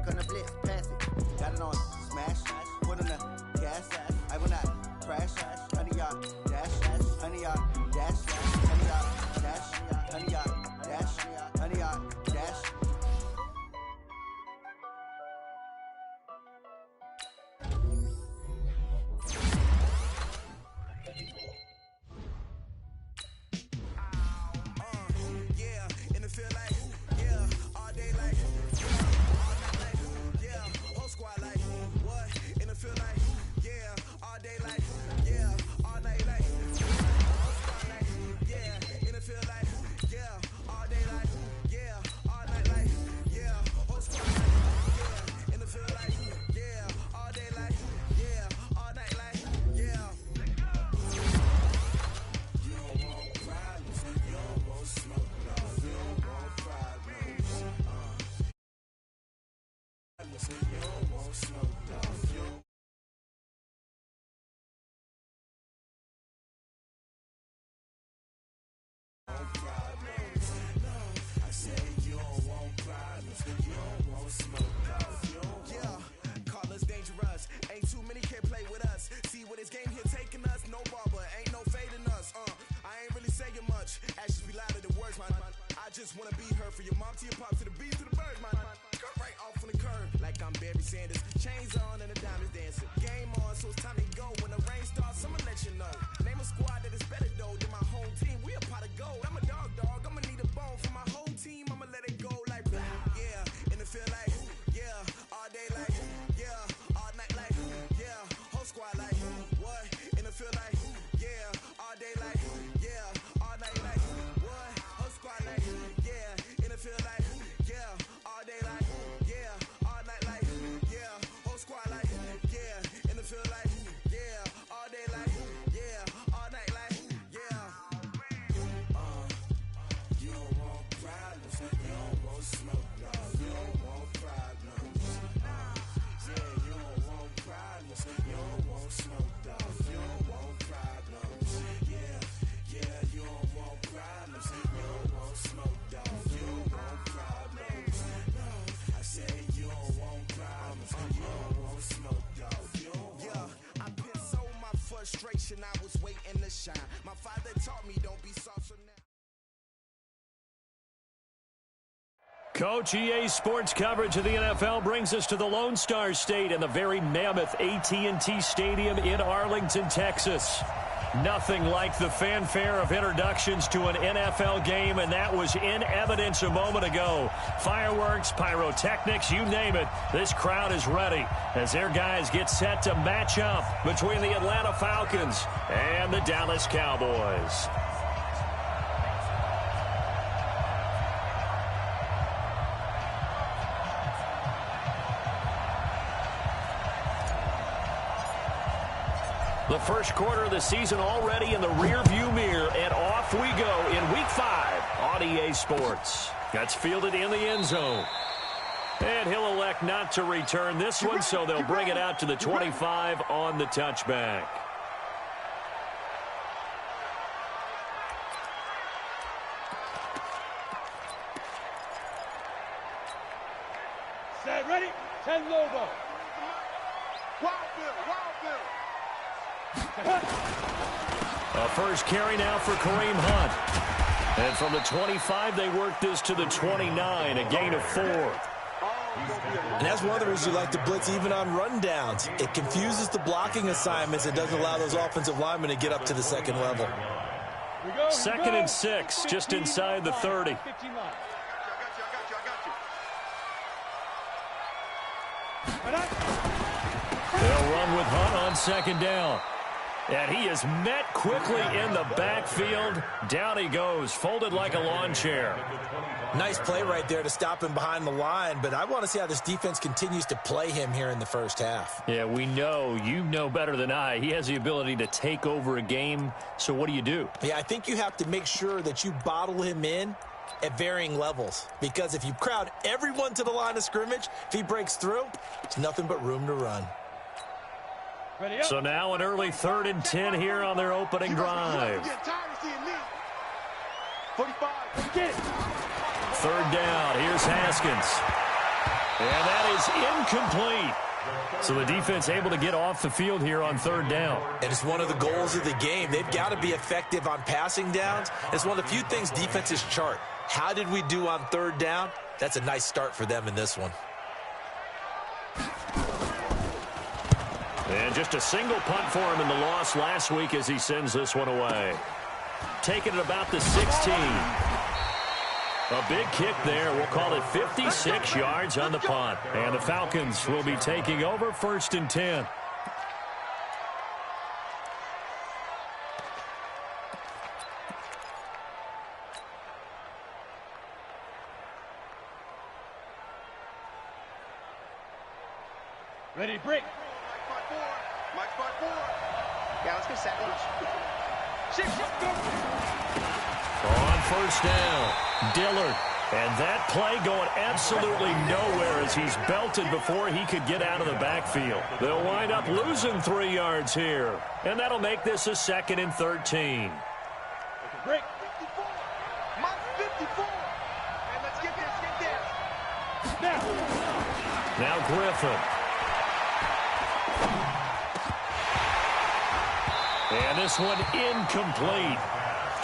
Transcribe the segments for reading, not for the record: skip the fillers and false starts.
on the blitz, pass it. Got it on smash, put on the gas. I will not crash. 100 yard dash, 100 yard dash, 100 yard dash, 100 yard dash, 100 yard dash. I was waiting to shine. My father taught me don't be soft, so now. Coach, EA Sports coverage of the NFL brings us to the Lone Star State and the very mammoth AT&T Stadium in Arlington, Texas. Nothing like the fanfare of introductions to an NFL game, and that was in evidence a moment ago. Fireworks, pyrotechnics, you name it. This crowd is ready as their guys get set to match up between the Atlanta Falcons and the Dallas Cowboys. The first quarter of the season already in the rearview mirror, and off we go in Week 5 on EA Sports. That's fielded in the end zone. And he'll elect not to return this one, so they'll bring it out to the 25 on the touchback. Set, ready, 10 Lobo. Wild Bill. A first carry now for Kareem Hunt. And from the 25, they work this to the 29, a gain of 4. And that's one of the reasons you like to blitz even on rundowns. It confuses the blocking assignments. It doesn't allow those offensive linemen to get up to the second level. Second and 6, just inside the 30. They'll run with Hunt on second down. And he is met quickly in the backfield. Down he goes, folded like a lawn chair. Nice play right there to stop him behind the line, but I want to see how this defense continues to play him here in the first half. Yeah, we know, you know better than I, he has the ability to take over a game. So what do you do? Yeah, I think you have to make sure that you bottle him in at varying levels, because if you crowd everyone to the line of scrimmage, if he breaks through, it's nothing but room to run. So now an early 3rd and 10 here on their opening drive. 45. Third down. Here's Haskins. And that is incomplete. So the defense able to get off the field here on third down. And it's one of the goals of the game. They've got to be effective on passing downs. It's one of the few things defenses chart. How did we do on third down? That's a nice start for them in this one. And just a single punt for him in the loss last week as he sends this one away. Taking it about the 16. A big kick there. We'll call it 56 yards on the punt. And the Falcons will be taking over 1st and 10. Ready to break. Mike 5-4. Yeah, let's go Savage. Shift, go. On 1st down, Dillard. And that play going absolutely nowhere as he's belted before he could get out of the backfield. They'll wind up losing 3 yards here. And that'll make this a 2nd and 13. Break. 54. Mike 54. And let's get this. Now Griffin. And this one incomplete.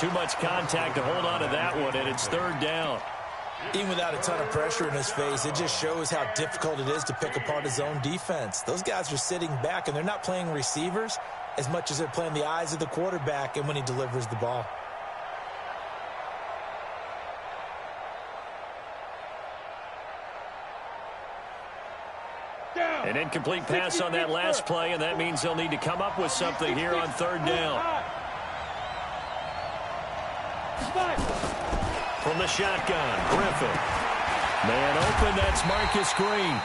Too much contact to hold on to that one, and it's 3rd down. Even without a ton of pressure in his face, it just shows how difficult it is to pick apart his own defense. Those guys are sitting back, and they're not playing receivers as much as they're playing the eyes of the quarterback and when he delivers the ball. An incomplete pass on that last play, and that means they'll need to come up with something here on 3rd down. From the shotgun, Griffin. Man open, that's Marcus Green.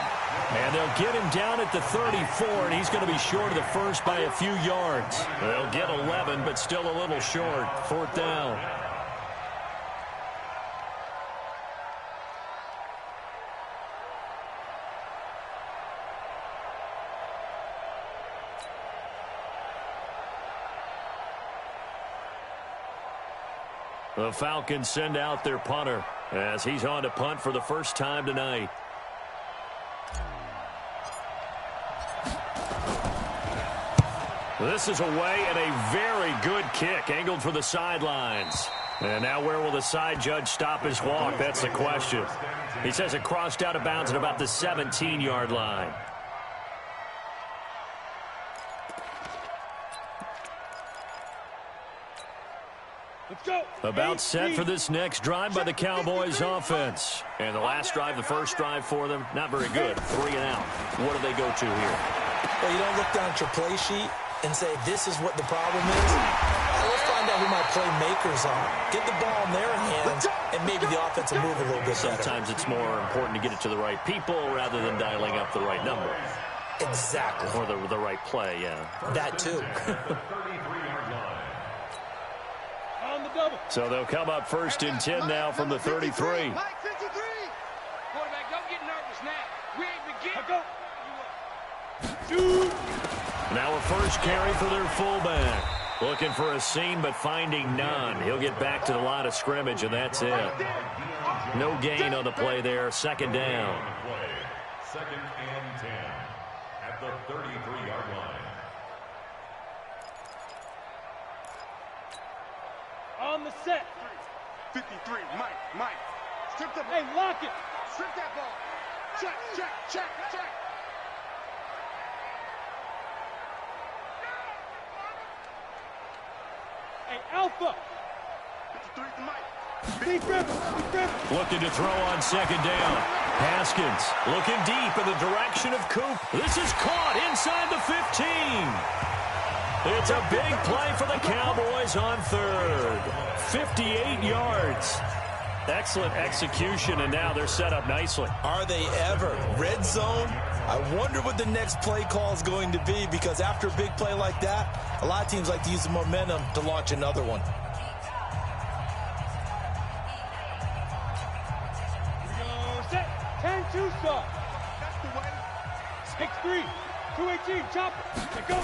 And they'll get him down at the 34, and he's going to be short of the first by a few yards. They'll get 11, but still a little short. 4th down. The Falcons send out their punter as he's on to punt for the first time tonight. This is away and a very good kick angled for the sidelines. And now where will the side judge stop his walk? That's the question. He says it crossed out of bounds at about the 17-yard line. Let's go. About set for this next drive by the Cowboys offense. And the last drive, the first drive for them, not very good. 3 and out. What do they go to here? Well, you don't look down at your play sheet and say, this is what the problem is. Let's find out who my playmakers are. Get the ball in their hands, and maybe the offense will move a little bit better. Sometimes it's more important to get it to the right people rather than dialing up the right number. Exactly. Or the right play, yeah. That too. So they'll come up 1st and 10 now from the 33. Mike 53. Quarterback, don't get nervous now. We ain't begin. Now a first carry for their fullback. Looking for a seam, but finding none. He'll get back to the line of scrimmage, and that's it. No gain on the play there. 2nd down. 2nd and 10 at the 33-yard line. On the set. 53, Mike. Strip the ball. Hey, lock it. Strip that ball. Check. Hey, Alpha. 53 to Mike. Big Griffin. Looking to throw on 2nd down. Haskins looking deep in the direction of Coop. This is caught inside the 15. It's a big play for the Cowboys on 3rd. 58 yards. Excellent execution, and now they're set up nicely. Are they ever? Red zone? I wonder what the next play call is going to be, because after a big play like that, a lot of teams like to use the momentum to launch another one. Set. 10-2 stop. That's the way. 6-3. 218. Chopper. Let go.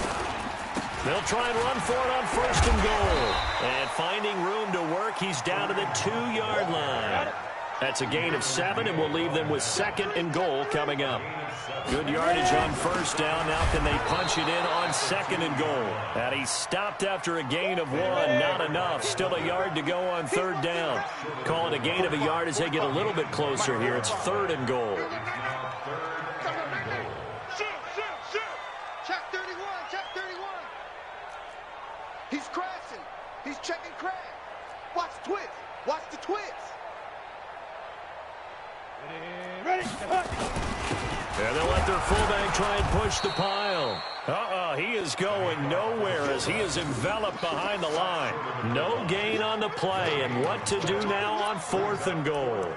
They'll try and run for it on 1st and goal. And finding room to work, he's down to the 2-yard line. That's a gain of 7, and we'll leave them with 2nd and goal coming up. Good yardage on first down. Now can they punch it in on 2nd and goal? And he stopped after a gain of 1. Not enough. Still a yard to go on 3rd down. Call it a gain of a yard as they get a little bit closer here. It's 3rd and goal. Check 31, check 31. He's crashing. He's checking crash. Watch the twist. Watch the twist. Ready. And they'll let their fullback try and push the pile. He is going nowhere as he is enveloped behind the line. No gain on the play, and what to do now on 4th and goal.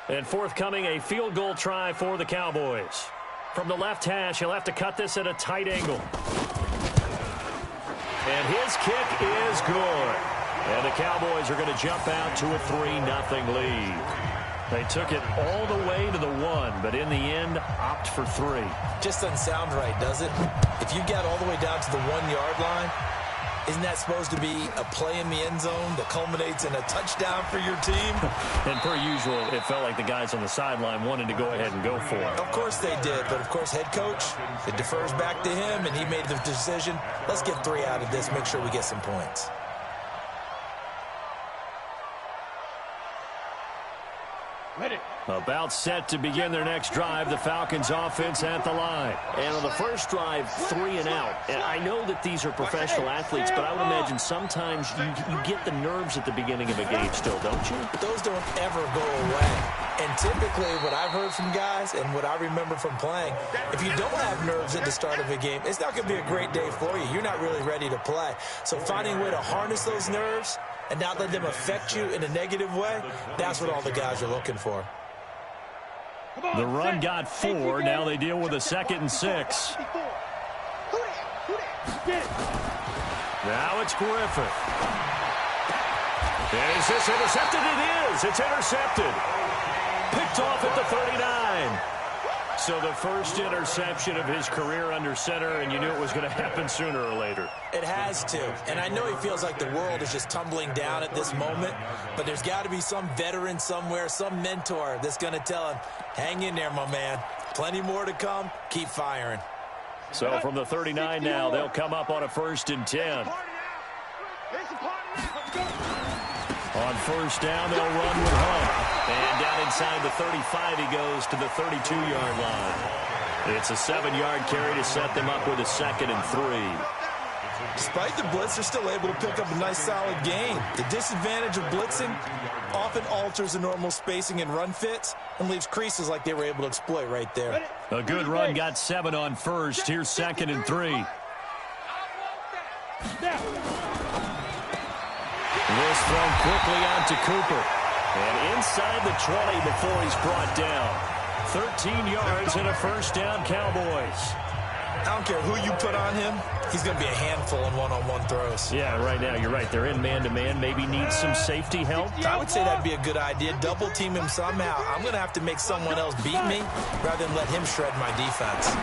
And forthcoming, a field goal try for the Cowboys. From the left hash, he'll have to cut this at a tight angle. And his kick is good. And the Cowboys are going to jump out to a 3-0 lead. They took it all the way to the 1, but in the end, opt for 3. Just doesn't sound right, does it? If you get all the way down to the 1-yard line, isn't that supposed to be a play in the end zone that culminates in a touchdown for your team? And per usual, it felt like the guys on the sideline wanted to go ahead and go for it. Of course they did, but of course head coach, it defers back to him, and he made the decision, let's get 3 out of this, make sure we get some points. About set to begin their next drive, the Falcons offense at the line. And on the first drive, 3 and out. And I know that these are professional athletes, but I would imagine sometimes you get the nerves at the beginning of a game still, don't you? Those don't ever go away. And typically what I've heard from guys and what I remember from playing, if you don't have nerves at the start of a game, it's not going to be a great day for you. You're not really ready to play. So finding a way to harness those nerves and not let them affect you in a negative way, that's what all the guys are looking for. The run got 4. Now they deal with a 2nd and 6. Now it's Griffith. Is this intercepted? It is. It's intercepted. Picked off at the 39. So the first interception of his career under center, and you knew it was going to happen sooner or later. It has to. And I know he feels like the world is just tumbling down at this moment, but there's got to be some veteran somewhere, some mentor that's going to tell him, hang in there, my man. Plenty more to come. Keep firing. So from the 39 now, they'll come up on a 1st and 10. On first down, they'll run with Hunt. And down inside the 35, he goes to the 32-yard line. It's a 7-yard carry to set them up with a 2nd and 3. Despite the blitz, they're still able to pick up a nice solid gain. The disadvantage of blitzing often alters the normal spacing and run fits and leaves creases like they were able to exploit right there. A good run got 7 on first. Here's 2nd and 3. This thrown quickly on to Cooper. And inside the 20 before he's brought down. 13 yards and a 1st down, Cowboys. I don't care who you put on him. He's going to be a handful in one-on-one throws. Yeah, right now, you're right. They're in man-to-man. Maybe need some safety help. I would say that'd be a good idea. Double team him somehow. I'm going to have to make someone else beat me rather than let him shred my defense.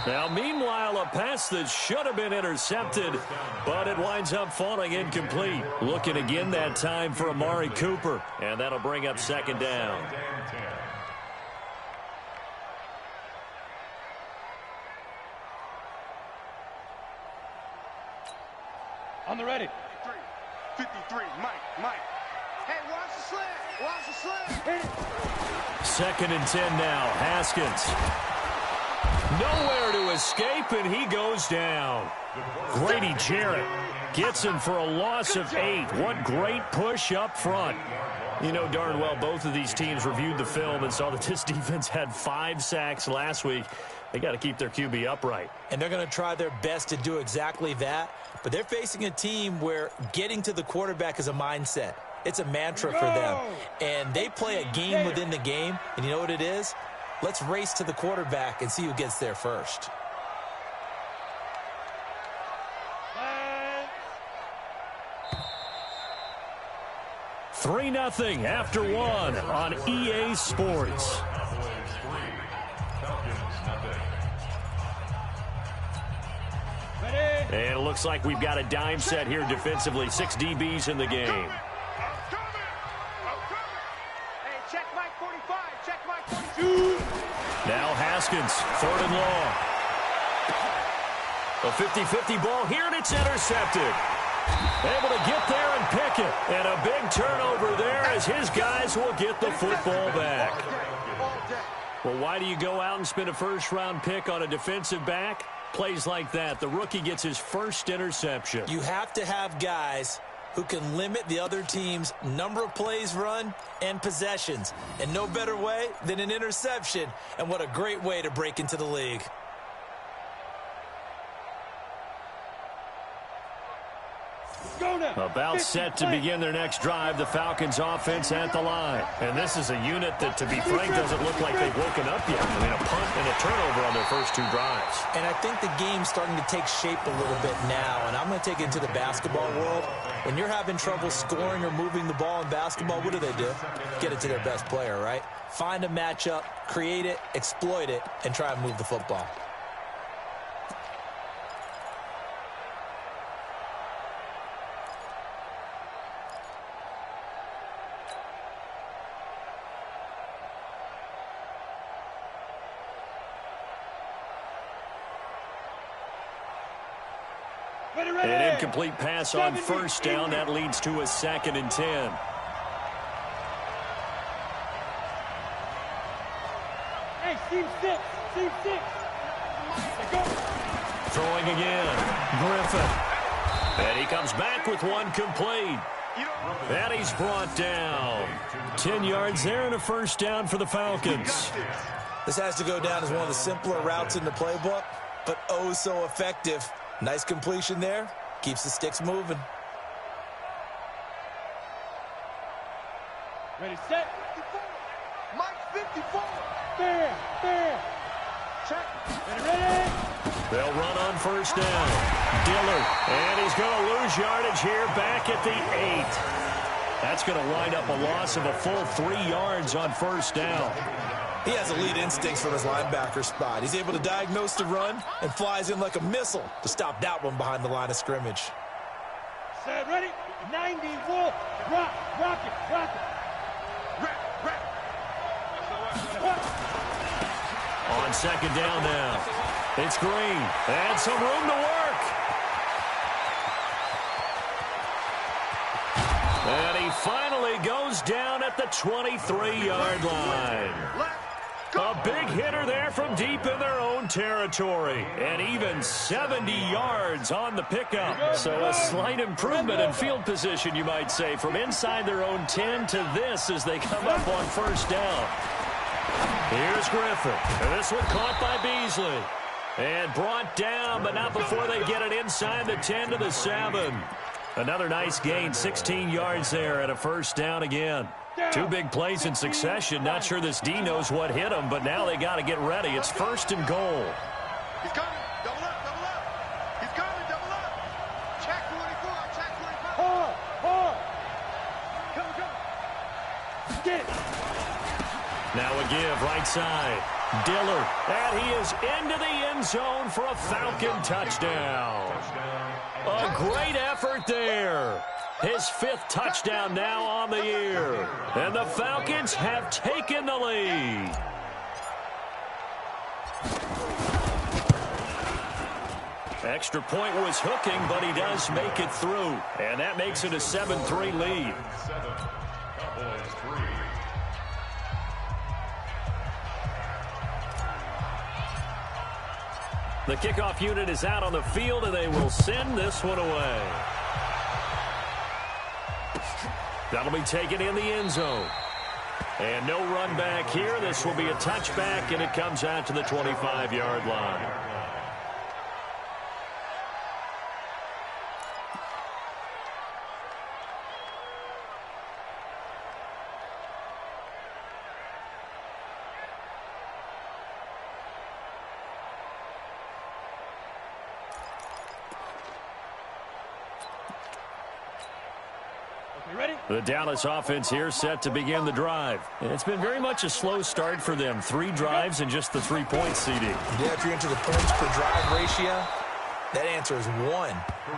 Now, meanwhile, a pass that should have been intercepted, but it winds up falling incomplete. Looking again that time for Amari Cooper, and that'll bring up 2nd down. On the ready. 53, Mike. Hey, watch the slant. 2nd and 10 now. Haskins. Nowhere to escape, and he goes down. Grady Jarrett gets him for a loss of 8. What great push up front. You know darn well both of these teams reviewed the film and saw that this defense had 5 sacks last week. They got to keep their QB upright. And they're going to try their best to do exactly that. But they're facing a team where getting to the quarterback is a mindset. It's a mantra for them. And they play a game within the game. And you know what it is? Let's race to the quarterback and see who gets there first. Three 3-0 after 1 on EA Sports. And it looks like we've got a dime set here defensively. 6 DBs in the game. Hey, check Mike 45. Check Mike 42. Now Haskins, 3rd and long. A 50-50 ball here, and it's intercepted. Able to get there and pick it. And a big turnover there as his guys will get the football back. Well, why do you go out and spend a first-round pick on a defensive back? Plays like that. The rookie gets his first interception. You have to have guys who can limit the other team's number of plays run and possessions. And no better way than an interception. And what a great way to break into the league. About set to begin their next drive, the Falcons offense at the line. And this is a unit that, to be frank, doesn't look like they've woken up yet. I mean, a punt and a turnover on their first 2 drives. And I think the game's starting to take shape a little bit now. And I'm going to take it into the basketball world. When you're having trouble scoring or moving the ball in basketball, what do? Get it to their best player, right? Find a matchup, create it, exploit it, and try and move the football. An incomplete pass on first down. That leads to a 2nd and 10. Hey, Steve 6. Steve 6. Go. Throwing again. Griffin. And he comes back with one complete. And he's brought down. 10 yards there and a first down for the Falcons. This has to go down as one of the simpler routes in the playbook, but oh so effective. Nice completion there. Keeps the sticks moving. Ready, set. 54. Mike 54. Fair. Check. Ready. They'll run on first down. Dillard. And he's going to lose yardage here back at the 8. That's going to wind up a loss of a full 3 yards on first down. He has elite instincts from his linebacker spot. He's able to diagnose the run and flies in like a missile to stop that one behind the line of scrimmage. Set, ready, 90, Wolf, rock it. On second down now. It's Green. And some room to work. And he finally goes down at the 23-yard line. A big hitter there from deep in their own territory. And even 70 yards on the pickup. So a slight improvement in field position, you might say, from inside their own 10 to this as they come up on first down. Here's Griffin. And this one caught by Beasley. And brought down, but not before they get it inside the 10 to the 7. Another nice gain, 16 yards there and a first down again. 2 big plays in succession. Not sure this D knows what hit him, but now they got to get ready. It's 1st and goal. He's coming. Double up. He's coming. Double up. Check 44. Hard. Come. Get it. Now a give, right side. Dillard. And he is into the end zone for a Falcon touchdown. A great effort there. His 5th touchdown now on the year. And the Falcons have taken the lead. Extra point was hooking, but he does make it through. And that makes it a 7-3 lead. 7, Cowboys 3. The kickoff unit is out on the field, and they will send this one away. That'll be taken in the end zone. And no run back here. This will be a touchback, and it comes out to the 25-yard line. The Dallas offense here set to begin the drive. And it's been very much a slow start for them. 3 drives and just the 3 points, CD. Yeah, if you're into the points per drive ratio, That answer is 1,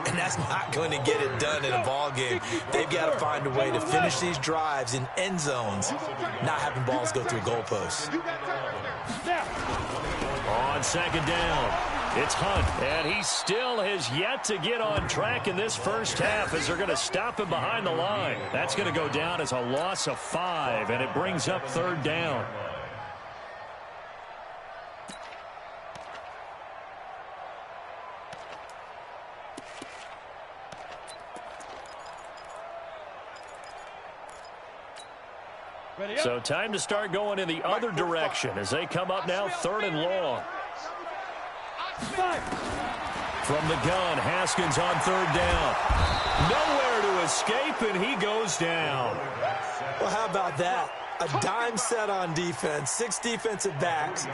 and that's not going to get it done in a ball game. They've got to find a way to finish these drives in end zones, not having balls go through goalposts. On second down, it's Hunt, and he still has yet to get on track in this first half as they're going to stop him behind the line. That's going to go down as a loss of 5, and it brings up third down. So time to start going in the other direction as they come up now, 3rd and long. From the gun, Haskins on 3rd down. Nowhere to escape, and he goes down. Well, how about that? A dime set on defense, 6 defensive backs.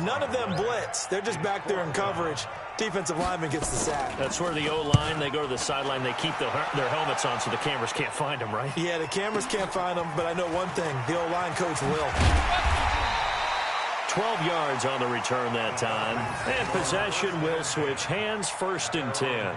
None of them blitz. They're just back there in coverage. Defensive lineman gets the sack. That's where the O-line, they go to the sideline, they keep their helmets on so the cameras can't find them, right? Yeah, the cameras can't find them, but I know one thing. The O-line coach will. 12 yards on the return that time. And possession will switch hands, 1st and 10.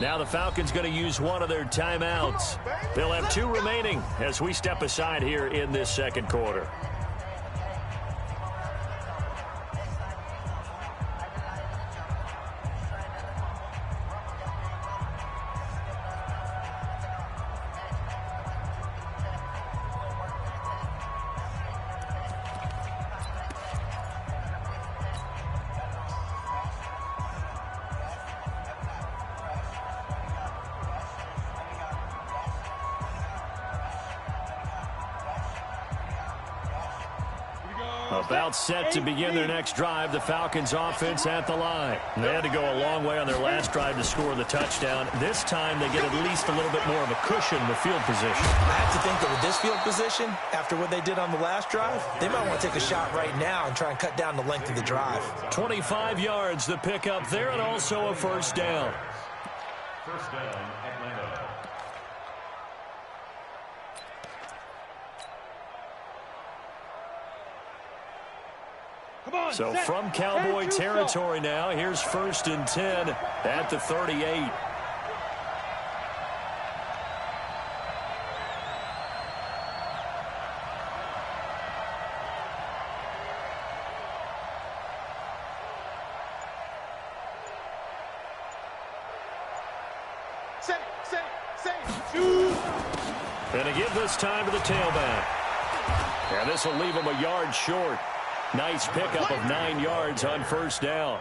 Now the Falcons going to use one of their timeouts. They'll have 2 remaining as we step aside here in this second quarter. About set to begin their next drive, the Falcons offense at the line. They had to go a long way on their last drive to score the touchdown. This time they get at least a little bit more of a cushion with field position. I have to think that with this field position, after what they did on the last drive, they might want to take a shot right now and try and cut down the length of the drive. 25 yards the pickup there, and also a 1st down. 1st down, Atlanta. So from Cowboy territory now, here's 1st and 10 at the 38. And a give this time to the tailback. And this will leave him a yard short. Nice pickup of 9 yards on 1st down.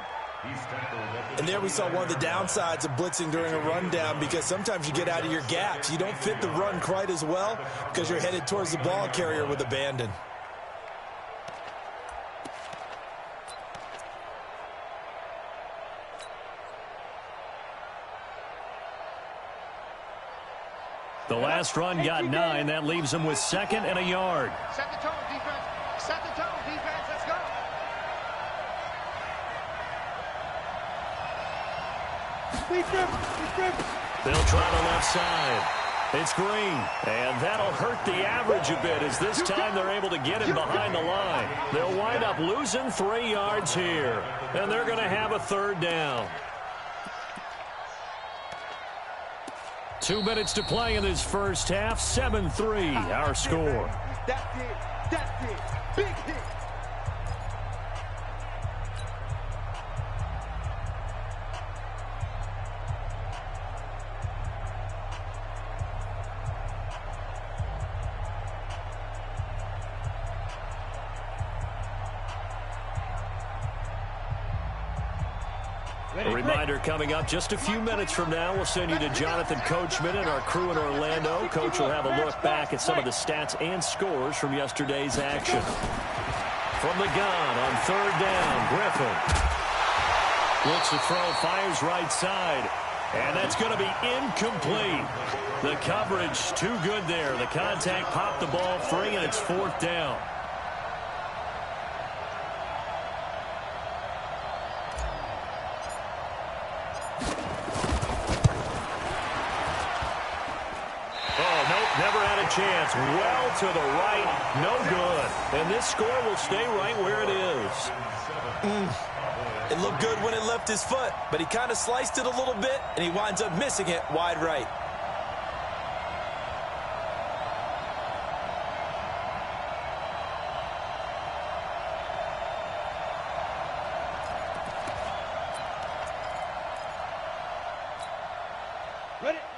And there we saw one of the downsides of blitzing during a rundown, because sometimes you get out of your gaps. You don't fit the run quite as well because you're headed towards the ball carrier with abandon. The last run got 9. That leaves him with 2nd and a yard. Set the tone, defense. Set the tone, defense. Let's go. They'll try the left side. It's Green, and that'll hurt the average a bit as this time they're able to get him behind the line. They'll wind up losing 3 yards here, and they're going to have a 3rd down. 2 minutes to play in this first half. 7-3 our score. That's it. That's it. Big hit. A reminder coming up just a few minutes from now. We'll send you to Jonathan Coachman and our crew in Orlando. Coach will have a look back at some of the stats and scores from yesterday's action. From the gun on 3rd down, Griffin looks to throw, fires right side. And that's going to be incomplete. The coverage too good there. The contact popped the ball free, and it's 4th down. Oh, nope, never had a chance. Well to the right, no good. And this score will stay right where it is. It looked good when it left his foot, but he kind of sliced it a little bit, and he winds up missing it wide right.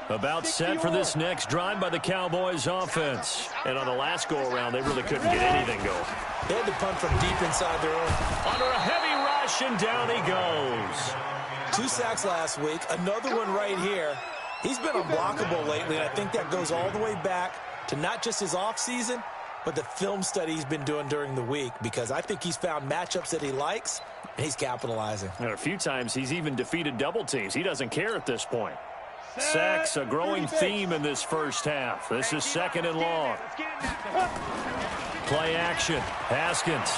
About set for this next drive by the Cowboys offense. And on the last go-around, they really couldn't get anything going. They had to punt from deep inside their own. Under a heavy rush, and down he goes. 2 sacks last week, another one right here. He's been unblockable lately, and I think that goes all the way back to not just his offseason, but the film study he's been doing during the week, because I think he's found matchups that he likes, and he's capitalizing. And a few times he's even defeated double teams. He doesn't care at this point. Sacks, a growing theme in this first half. This is 2nd and long. Play action. Haskins.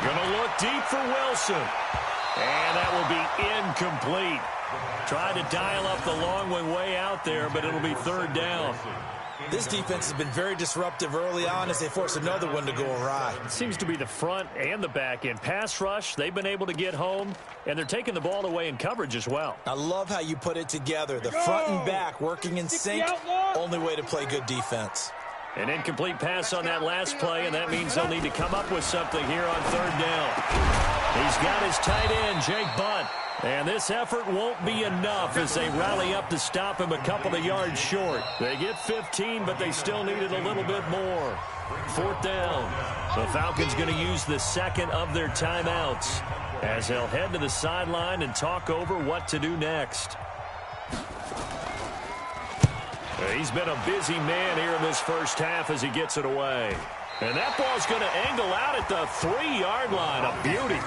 Gonna look deep for Wilson. And that will be incomplete. Tried to dial up the long one way out there, but it'll be 3rd down. This defense has been very disruptive early on as they force another one to go awry. It seems to be the front and the back end. Pass rush, they've been able to get home, and they're taking the ball away in coverage as well. I love how you put it together. The front and back working in sync, only way to play good defense. An incomplete pass on that last play, and that means they'll need to come up with something here on 3rd down. He's got his tight end, Jake Butt. And this effort won't be enough as they rally up to stop him a couple of yards short. They get 15, but they still needed a little bit more. 4th down. The Falcons going to use the 2nd of their timeouts as they'll head to the sideline and talk over what to do next. He's been a busy man here in this first half as he gets it away. And that ball's going to angle out at the 3-yard line. A beauty.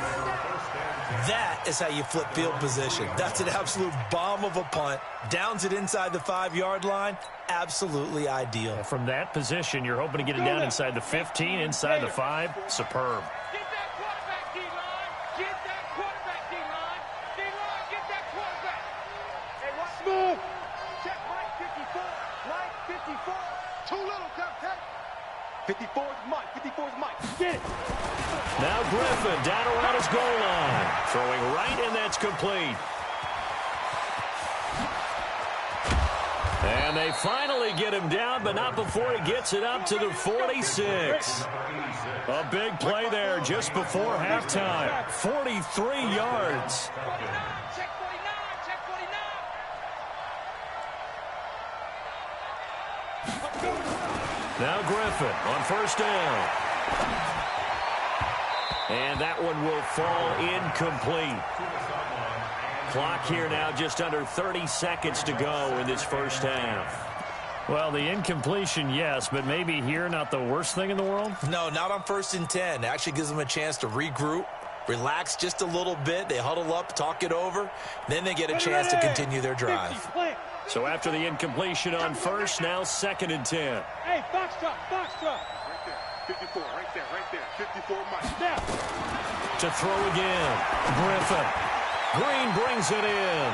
That is how you flip field position. That's an absolute bomb of a punt. Downs it inside the 5-yard line. Absolutely ideal. From that position, you're hoping to get it down inside the 15, inside the 5. Superb. Get that quarterback, D-line. Get that quarterback, D-line. D-line, get that quarterback. Hey, what? Smooth. Check Mike 54. Mike 54. Too little, Captain. 54 is Mike. 54 is Mike. Get it. Now Griffin down around his goal line. Throwing right, and that's complete. And they finally get him down, but not before he gets it up to the 46. A big play there just before halftime. 43 yards. Check 49. Check 49. Now Griffin on 1st down. And that one will fall incomplete. Clock here now just under 30 seconds to go in this first half. Well, the incompletion, yes, but maybe here not the worst thing in the world? No, not on 1st and 10. It actually gives them a chance to regroup, relax just a little bit. They huddle up, talk it over. Then they get a chance to continue their drive. So after the incompletion on 1st, now 2nd and 10. Hey, box drop. Right there. 54, right there. 54, Mike. Now. To throw again. Griffin. Green brings it in.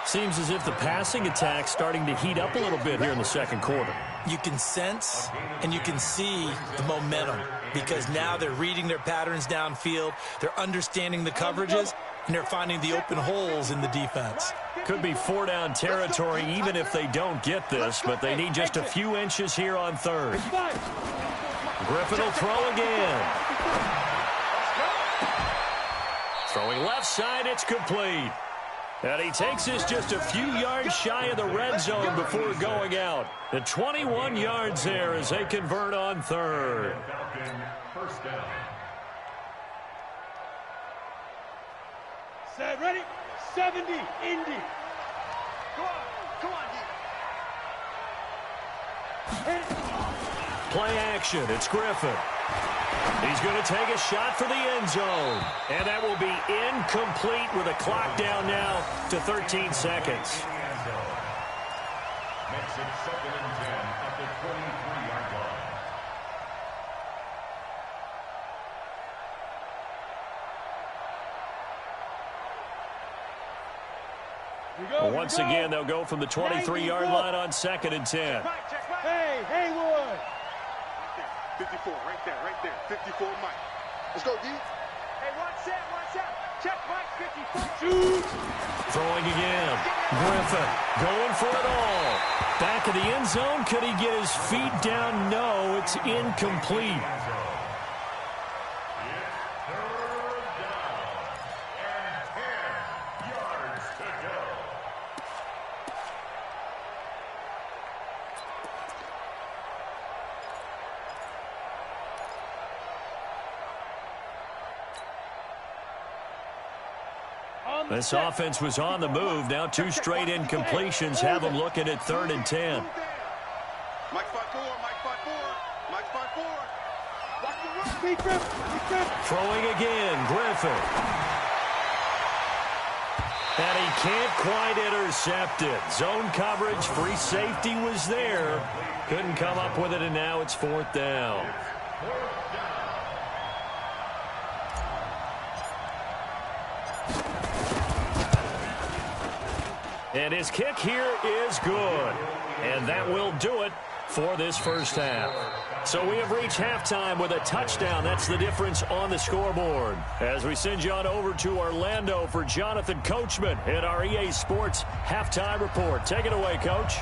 Seems as if the passing attack's starting to heat up a little bit here in the 2nd quarter. You can sense and you can see the momentum because now they're reading their patterns downfield. They're understanding the coverages, and they're finding the open holes in the defense. Could be 4-down territory even if they don't get this, but they need just a few inches here on 3rd. Griffin will throw again. Throwing left side, it's complete. And he takes this just a few yards shy of the red zone before going out. The 21 yards there as they convert on 3rd. First down. Set, ready? 70, Indy. Come on, D. Play action, it's Griffin. He's going to take a shot for the end zone. And that will be incomplete with a clock down now to 13 seconds. Makes it 2nd and 10 at the 23-yard line. Once again, they'll go from the 23-yard line on 2nd and 10. Hey, Haywood. 54, right there. 54, Mike. Let's go, D. Hey, watch out. Check Mike, 54. Shoot. Throwing again. Griffin going for it all. Back of the end zone. Could he get his feet down? No, it's incomplete. This offense was on the move. Now 2 straight incompletions have them looking at 3rd and 10. Mike 5-4. Mike 5-4. Watch the run. Big Griffin. Throwing again. Griffin. And he can't quite intercept it. Zone coverage, free safety was there. Couldn't come up with it, and now it's 4th down. And his kick here is good. And that will do it for this first half. So we have reached halftime with a touchdown. That's the difference on the scoreboard. As we send you on over to Orlando for Jonathan Coachman in our EA Sports Halftime Report. Take it away, Coach.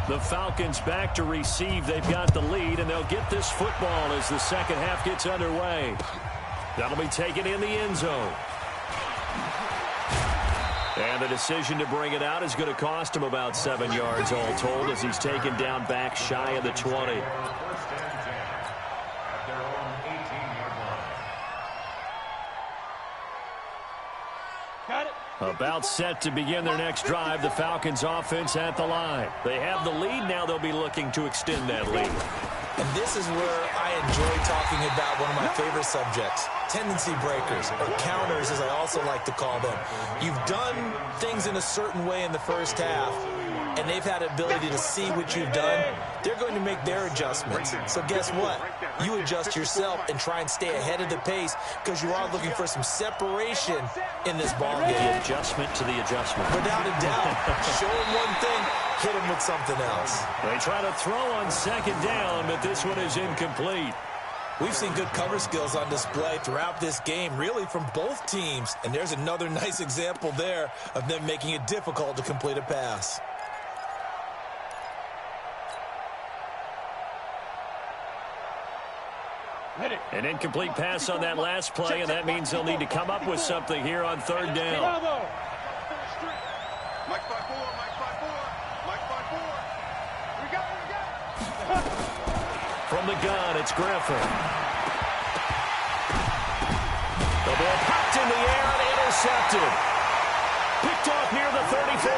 The Falcons back to receive. They've got the lead, and they'll get this football as the second half gets underway. That'll be taken in the end zone. And the decision to bring it out is going to cost him about 7 yards all told as he's taken down back shy of the 20. 1st and 10 at their own 18-yard line. Got it. About set to begin their next drive, the Falcons offense at the line. They have the lead. Now they'll be looking to extend that lead. And this is where I enjoy talking about one of my favorite subjects, tendency breakers, or counters as I also like to call them. You've done things in a certain way in the first half, and they've had the ability to see what you've done. They're going to make their adjustments. So guess what? You adjust yourself and try and stay ahead of the pace because you are looking for some separation in this ball game. The adjustment to the adjustment. Without a doubt. Show them one thing, hit them with something else. They try to throw on 2nd down, but this one is incomplete. We've seen good cover skills on display throughout this game, really from both teams. And there's another nice example there of them making it difficult to complete a pass. An incomplete pass on that last play, and that means they'll need to come up with something here on 3rd down. Mike 5-4. Mike 5-4. We got it. From the gun, it's Griffin. The ball popped in the air and intercepted. Picked off near the 34.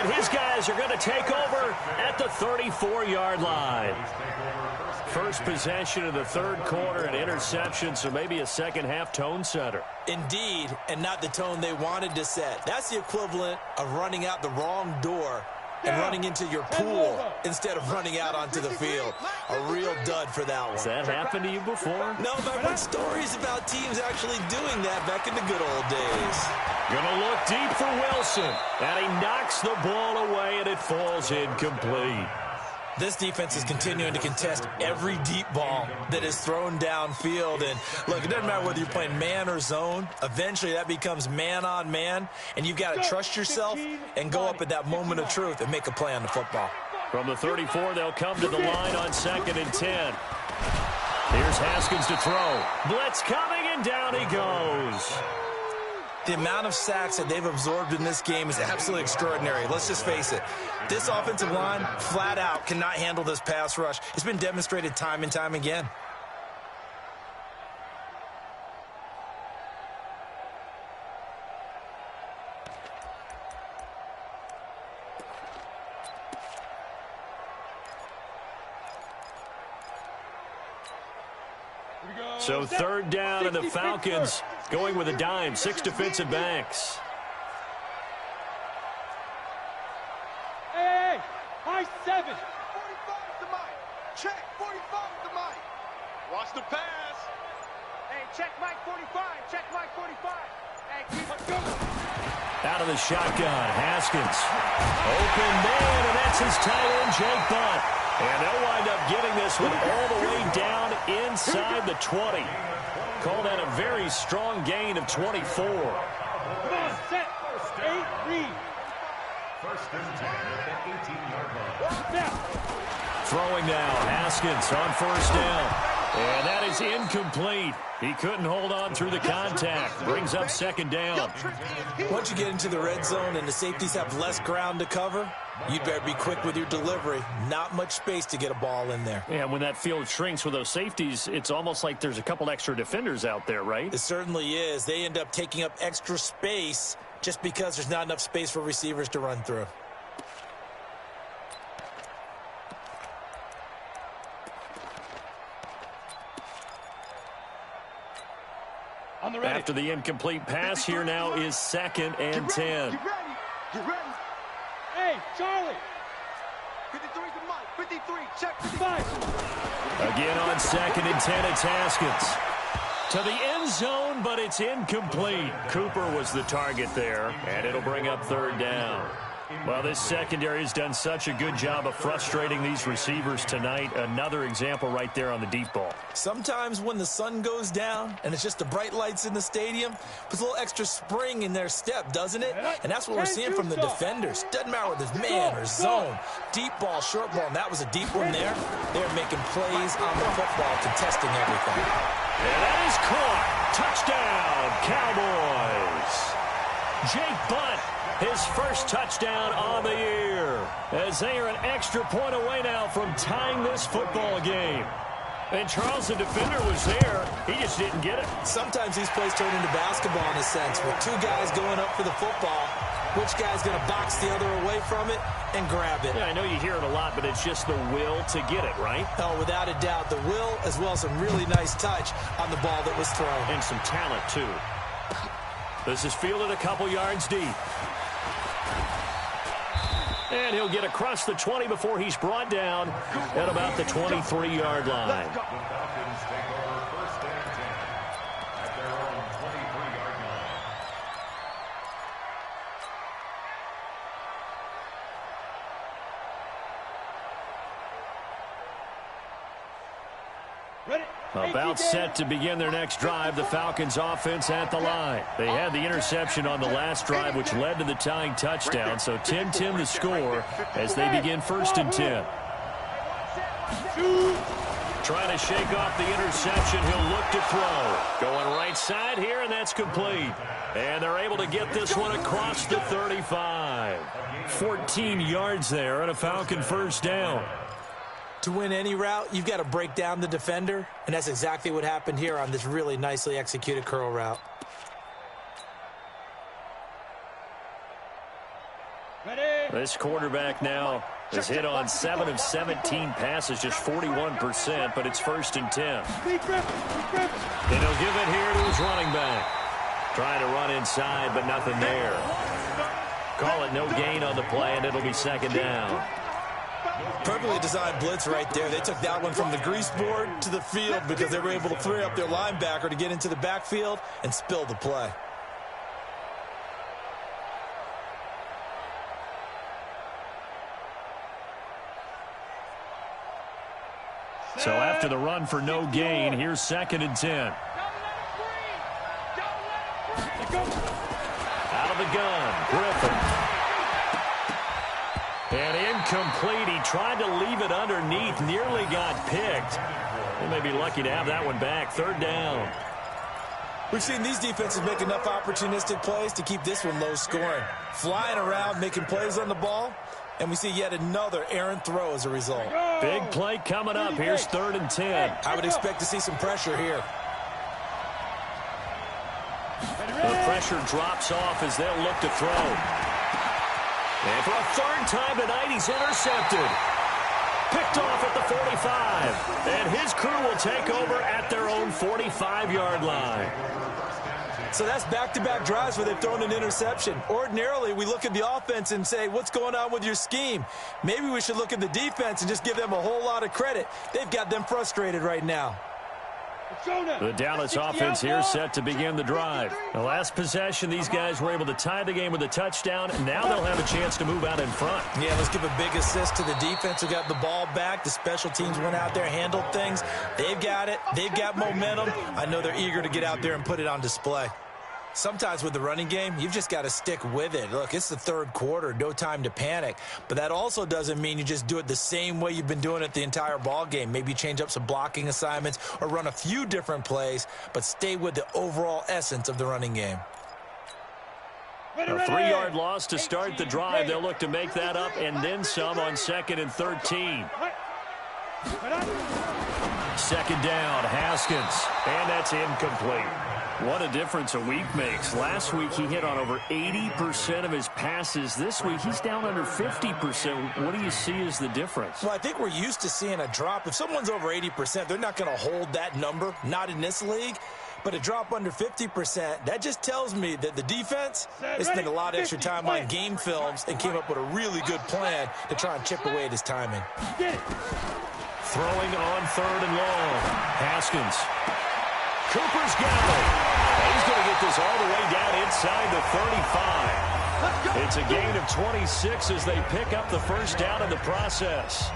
And his guys are going to take over at the 34-yard line. First possession of the 3rd quarter, an interception, so maybe a second-half tone setter. Indeed, and not the tone they wanted to set. That's the equivalent of running out the wrong door and running into your pool instead of running out onto the field. A real dud for that one. Has that happened to you before? No, but I've heard stories about teams actually doing that back in the good old days. Gonna look deep for Wilson, and he knocks the ball away, and it falls incomplete. This defense is continuing to contest every deep ball that is thrown downfield. And, look, it doesn't matter whether you're playing man or zone. Eventually, that becomes man-on-man, and you've got to trust yourself and go up at that moment of truth and make a play on the football. From the 34, they'll come to the line on 2nd and 10. Here's Haskins to throw. Blitz coming, and down he goes. The amount of sacks that they've absorbed in this game is absolutely extraordinary. Let's just face it. This offensive line, flat out, cannot handle this pass rush. It's been demonstrated time and time again. So third down, and the Falcons going with a dime, 6 defensive backs. Hey, high 7. 45 to Mike. Check. 45 to Mike. Watch the pass. Hey, check Mike 45. Check Mike 45. Hey, keep it going. Out of the shotgun, Haskins. Open man, and that's his tight end, Jake Butt. And they'll wind up getting this one all the way down inside the 20. Call that a very strong gain of 24. Come on, set. 8, read. First and 10 at the 18-yard line. Now. Throwing now, Haskins on first down. And that is incomplete. He couldn't hold on through the contact. Brings up second down. Once you get into the red zone and the safeties have less ground to cover, you'd better be quick with your delivery. Not much space to get a ball in there. Yeah, when that field shrinks with those safeties, it's almost like there's a couple extra defenders out there, right? It certainly is. They end up taking up extra space just because there's not enough space for receivers to run through. After the incomplete pass, here now is second and 10. Get ready. Get ready. Hey, Charlie. 53 to Mike. 53. Check 5. Again on second and 10, it's Haskins. To the end zone, but it's incomplete. Cooper was the target there, and it'll bring up third down. Well, this secondary has done such a good job of frustrating these receivers tonight. Another example right there on the deep ball. Sometimes when the sun goes down and it's just the bright lights in the stadium, puts a little extra spring in their step, doesn't it? And that's what we're seeing from the defenders. Doesn't matter whether it's man or zone. Deep ball, short ball, and that was a deep one there. They're making plays on the football, contesting everything. And that is caught. Touchdown, Cowboys. Jake Butt, his first touchdown on the year, as they are an extra point away now from tying this football game. And Charles, the defender, was there. He just didn't get it. Sometimes these plays turn into basketball in a sense, with two guys going up for the football. Which guy's going to box the other away from it and grab it? Yeah, I know you hear it a lot, but it's just the will to get it, right? Oh, without a doubt, the will as well as some really nice touch on the ball that was thrown. And some talent, too. This is fielded a couple yards deep. And he'll get across the 20 before he's brought down at about the 23-yard line. The Falcons take over first and 10 at their own 23-yard line. Ready? About set to begin their next drive, the Falcons offense at the line. They had the interception on the last drive, which led to the tying touchdown. So 10-10 the score as they begin first and 10. Trying to shake off the interception. He'll look to throw. Going right side here, and that's complete. And they're able to get this one across the 35. 14 yards there and a Falcon first down. To win any route, you've got to break down the defender, and that's exactly what happened here on this really nicely executed curl route. This quarterback now has hit on 7 of 17 passes, just 41%, but it's first and 10. And he'll give it here to his running back. Trying to run inside, but nothing there. Call it no gain on the play, and it'll be second down. Perfectly designed blitz right there. They took that one from the grease board to the field because they were able to free up their linebacker to get into the backfield and spill the play. So after the run for no gain, here's second and 10. Out of the gun, Griffin. And incomplete. He tried to leave it underneath, nearly got picked. They may be lucky to have that one back. Third down. We've seen these defenses make enough opportunistic plays to keep this one low scoring. Flying around, making plays on the ball, and we see yet another errant throw as a result. Big play coming up. Here's third and 10. I would expect to see some pressure here. The pressure drops off as they'll look to throw. And for a third time tonight, he's intercepted. Picked off at the 45. And his crew will take over at their own 45-yard line. So that's back-to-back drives where they've thrown an interception. Ordinarily, we look at the offense and say, what's going on with your scheme? Maybe we should look at the defense and just give them a whole lot of credit. They've got them frustrated right now. The Dallas offense here set to begin the drive. The last possession, these guys were able to tie the game with a touchdown, and now they'll have a chance to move out in front. Yeah, let's give a big assist to the defense who got the ball back. The special teams went out there, handled things. They've got it. They've got momentum. I know they're eager to get out there and put it on display. Sometimes with the running game, you've just got to stick with it. Look, it's the third quarter, no time to panic. But that also doesn't mean you just do it the same way you've been doing it the entire ball game. Maybe change up some blocking assignments or run a few different plays, but stay with the overall essence of the running game. A 3-yard loss to start the drive. They'll look to make that up and then some on 2nd and 13. Second down, Haskins, and that's incomplete. What a difference a week makes. Last week, he hit on over 80% of his passes. This week, he's down under 50%. What do you see as the difference? Well, I think we're used to seeing a drop. If someone's over 80%, they're not going to hold that number, not in this league. But a drop under 50%, that just tells me that the defense has spent a lot of extra time on game films and came up with a really good plan to try and chip away at his timing. Throwing on 3rd and long. Haskins. Cooper's got it. He's going to get this all the way down inside the 35. It's a gain of 26 as they pick up the first down in the process.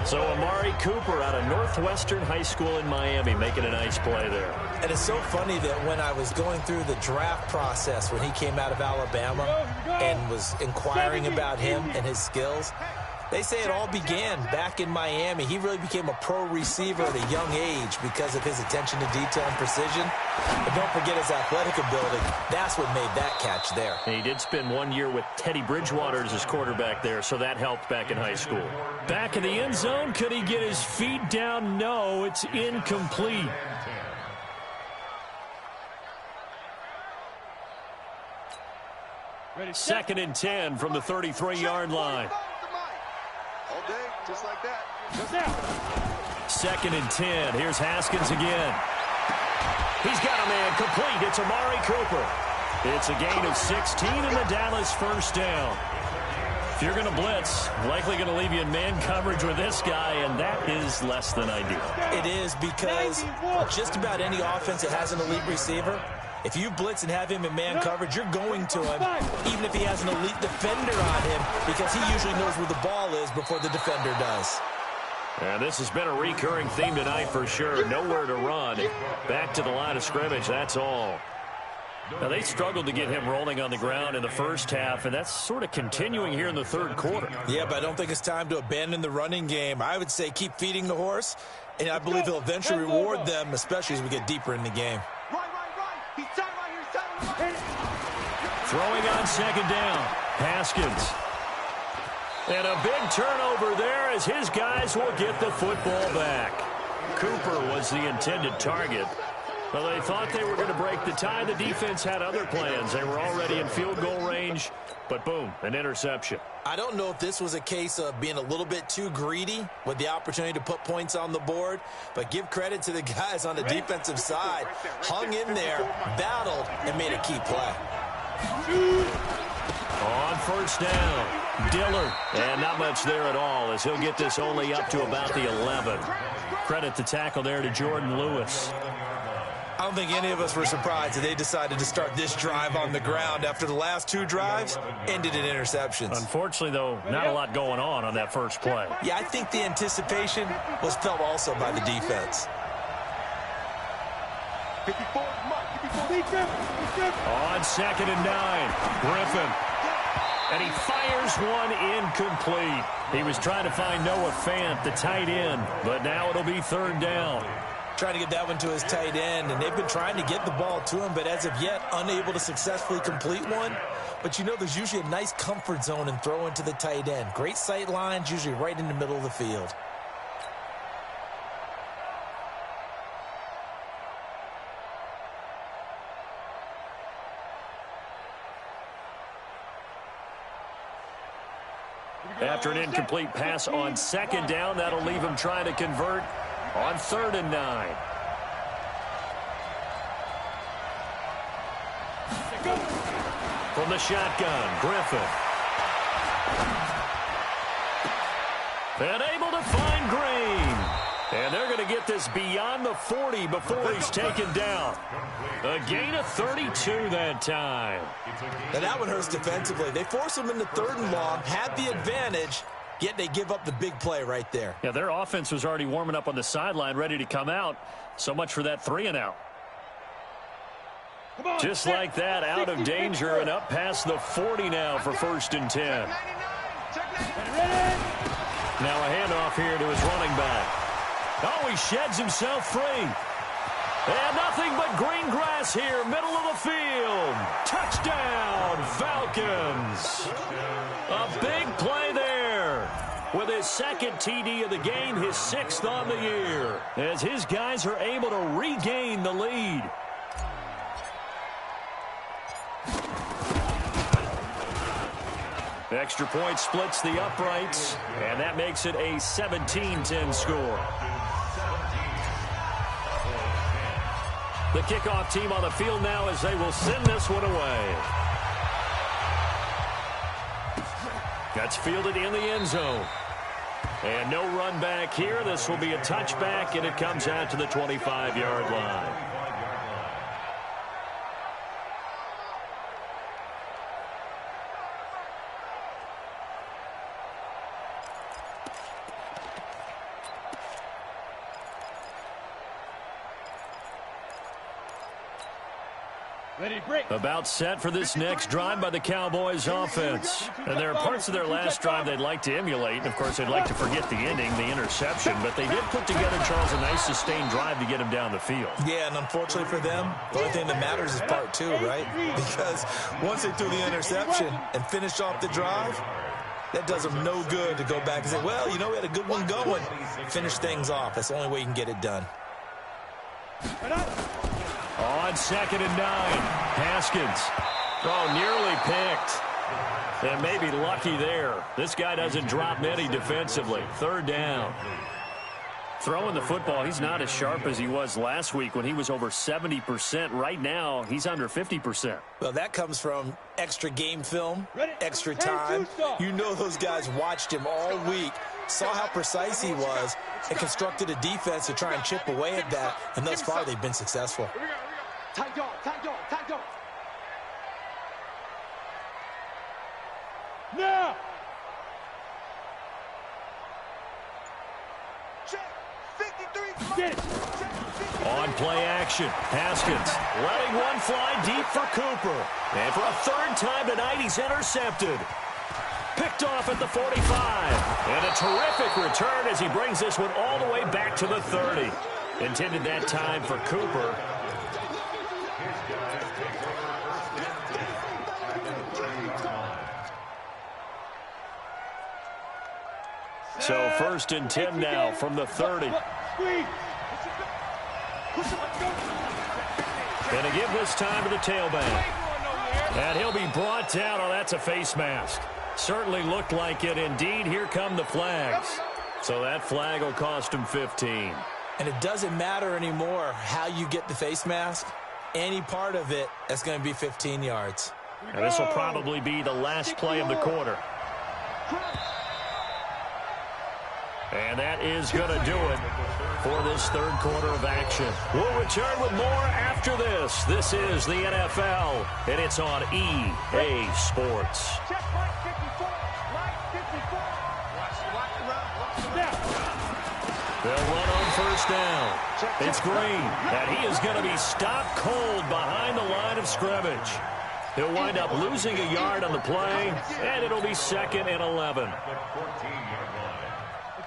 So Amari Cooper out of Northwestern High School in Miami making a nice play there. And it's so funny that when I was going through the draft process when he came out of Alabama and was inquiring about him and his skills, they say it all began back in Miami. He really became a pro receiver at a young age because of his attention to detail and precision. But don't forget his athletic ability. That's what made that catch there. And he did spend 1 year with Teddy Bridgewater as his quarterback there, so that helped back in high school. Back in the end zone, could he get his feet down? No, it's incomplete. Second and 10 from the 33-yard line. All day, just like that. Just now. 2nd and 10. Here's Haskins again. He's got a man complete. It's Amari Cooper. It's a gain of 16 in the Dallas first down. If you're going to blitz, likely going to leave you in man coverage with this guy, and that is less than ideal. It is because just about any offense that has an elite receiver, if you blitz and have him in man coverage, you're going to him, even if he has an elite defender on him, because he usually knows where the ball is before the defender does. And this has been a recurring theme tonight for sure. Nowhere to run. Back to the line of scrimmage, that's all. Now, they struggled to get him rolling on the ground in the first half, and that's sort of continuing here in the third quarter. Yeah, but I don't think it's time to abandon the running game. I would say keep feeding the horse, and I believe he'll eventually reward them, especially as we get deeper in the game. He's tied right here. He's tied right here. Throwing on 2nd down. Haskins. And a big turnover there as his guys will get the football back. Cooper was the intended target. Well, they thought they were going to break the tie. The defense had other plans. They were already in field goal range, but boom, an interception. I don't know if this was a case of being a little bit too greedy with the opportunity to put points on the board, but give credit to the guys on the defensive side. Hung in there, battled, and made a key play. On first down, Dillard. And not much there at all as he'll get this only up to about the 11. Credit the tackle there to Jordan Lewis. I don't think any of us were surprised that they decided to start this drive on the ground after the last two drives ended in interceptions. Unfortunately, though, not a lot going on that first play. Yeah, I think the anticipation was felt also by the defense. 54, On 2nd and 9, Griffin. And he fires one incomplete. He was trying to find Noah Fant, the tight end, but now it'll be 3rd down. Trying to get that one to his tight end, and they've been trying to get the ball to him, but as of yet, unable to successfully complete one. But you know, there's usually a nice comfort zone in throwing to the tight end. Great sight lines, usually right in the middle of the field. After an incomplete pass on second down, that'll leave him trying to convert on 3rd and 9. From the shotgun, Griffin. And able to find Green. And they're going to get this beyond the 40 before he's taken down. A gain of 32 that time. Now that one hurts defensively. They force him into 3rd and long, had the advantage, yet they give up the big play right there. Yeah, their offense was already warming up on the sideline, ready to come out. So much for that 3-and-out. Just like that, out of danger and up past the 40 now for 1st and 10. Now a handoff here to his running back. Oh, he sheds himself free. And nothing but green grass here, middle of the field. Touchdown, Falcons. A big play there. With his 2nd TD of the game, his 6th on the year. As his guys are able to regain the lead. Extra point splits the uprights, and that makes it a 17-10 score. The kickoff team on the field now as they will send this one away. That's fielded in the end zone. And no run back here. This will be a touchback, and it comes out to the 25-yard line. About set for this next drive by the Cowboys offense. And there are parts of their last drive they'd like to emulate. And, of course, they'd like to forget the ending, the interception. But they did put together, Charles, a nice sustained drive to get him down the field. Yeah, and unfortunately for them, the only thing that matters is part 2, right? Because once they threw the interception and finished off the drive, that does them no good to go back and say, well, you know, we had a good one going. Finish things off. That's the only way you can get it done. On 2nd and 9, Haskins. Oh, nearly picked. And maybe lucky there. This guy doesn't drop many defensively. 3rd down. Throwing the football, he's not as sharp as he was last week when he was over 70%. Right now, he's under 50%. Well, that comes from extra game film, extra time. You know those guys watched him all week, saw how precise he was, and constructed a defense to try and chip away at that. And thus far, they've been successful. Tight dog, tight dog, tight dog. Now. Check. 53. Get it. On play action, Haskins letting one fly deep for Cooper. And for a 3rd time tonight, he's intercepted. Picked off at the 45. And a terrific return as he brings this one all the way back to the 30. Intended that time for Cooper. So 1st and 10 now from the 30. Gonna give this time to the tailback. And he'll be brought down. Oh, that's a face mask. Certainly looked like it. Indeed, here come the flags. So that flag will cost him 15. And it doesn't matter anymore how you get the face mask. Any part of it, that's going to be 15 yards. And this will probably be the last play of the quarter. And that is going to do it for this 3rd quarter of action. We'll return with more after this. This is the NFL, and it's on EA Sports. Check Mike 54. Mike 54. They'll run on 1st down. It's Green, and he is going to be stopped cold behind the line of scrimmage. He'll wind up losing a yard on the play, and it'll be 2nd and 11.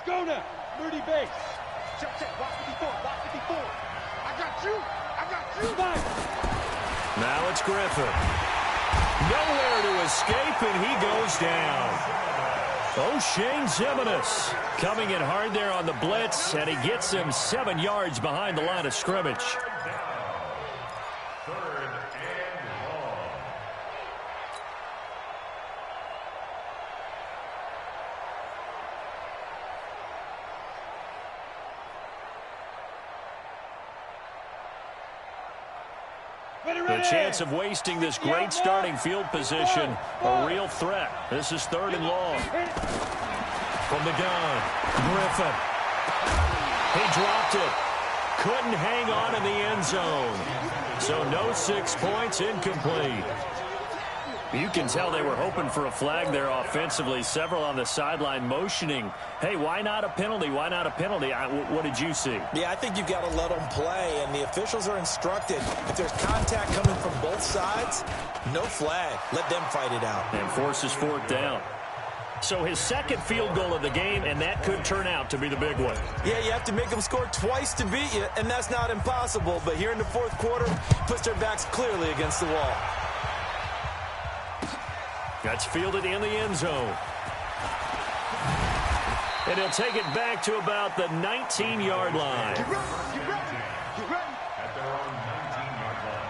Go now, Moody base. Check, watch 54, watch 54. I got you. Fine. Now it's Griffin. Nowhere to escape, and he goes down. O'Shane Zimenez coming in hard there on the blitz, and he gets him 7 yards behind the line of scrimmage. The chance of wasting this great starting field position, a real threat. This is 3rd and long. From the gun, Griffin. He dropped it. Couldn't hang on in the end zone. So no 6 points, incomplete. You can tell they were hoping for a flag there offensively. Several on the sideline motioning, hey, why not a penalty? Why not a penalty? What did you see? Yeah, I think you've got to let them play, and the officials are instructed. If there's contact coming from both sides, no flag. Let them fight it out. And forces 4th down. So his 2nd field goal of the game, and that could turn out to be the big one. Yeah, you have to make them score twice to beat you, and that's not impossible. But here in the 4th quarter, puts their backs clearly against the wall. That's fielded in the end zone. And he'll take it back to about the 19-yard line. At their own 19-yard line.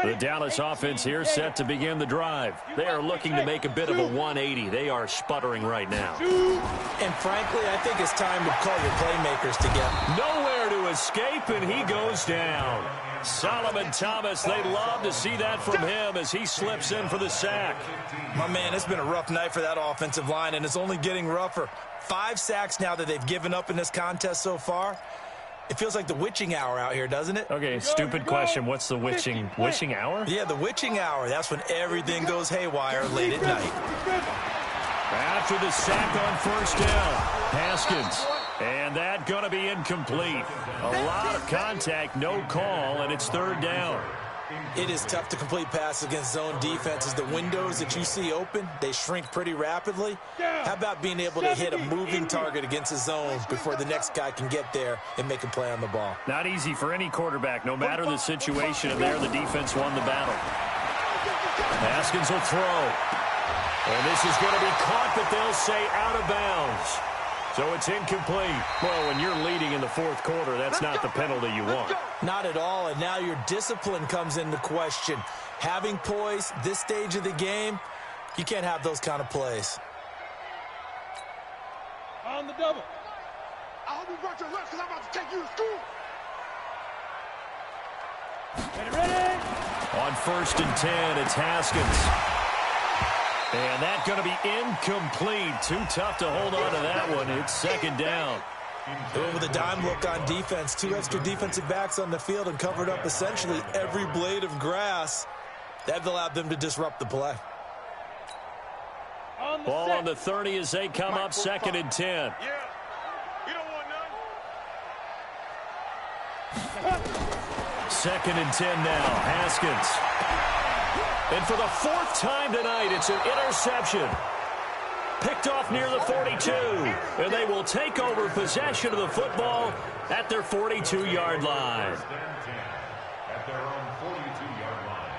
The Dallas offense here set to begin the drive. They are looking to make a bit of a 180. They are sputtering right now. And frankly, I think it's time to call your playmakers together. Nowhere to escape, and he goes down. Solomon Thomas, they love to see that from him as he slips in for the sack. My man, it's been a rough night for that offensive line, and it's only getting rougher. 5 sacks now that they've given up in this contest so far. It feels like the witching hour out here, doesn't it? Okay, stupid question. What's the witching hour? Yeah, the witching hour. That's when everything goes haywire late at night. After the sack on 1st down, Haskins. And that going to be incomplete. A lot of contact, no call, and it's 3rd down. It is tough to complete passes against zone defenses. The windows that you see open, they shrink pretty rapidly. How about being able to hit a moving target against a zone before the next guy can get there and make a play on the ball? Not easy for any quarterback, no matter the situation, and there the defense won the battle. Haskins will throw. And this is going to be caught, but they'll say out of bounds. So it's incomplete. Well, when you're leading in the 4th quarter, that's not the penalty you want. Not at all, and now your discipline comes into question. Having poise this stage of the game, you can't have those kind of plays. On the double. I hope you brought your lunch because I'm about to take you to school. Ready? On 1st and 10, it's Haskins. And that's going to be incomplete. Too tough to hold on to that one. It's 2nd down. With a dime look on defense, 2 extra defensive backs on the field and covered up essentially every blade of grass. That allowed them to disrupt the play. Ball on the 30 as they come up 2nd and 10. Yeah, you don't want none. 2nd and 10 now. Haskins. And for the 4th time tonight, it's an interception. Picked off near the 42. And they will take over possession of the football at their 42-yard line. At their own 42-yard line.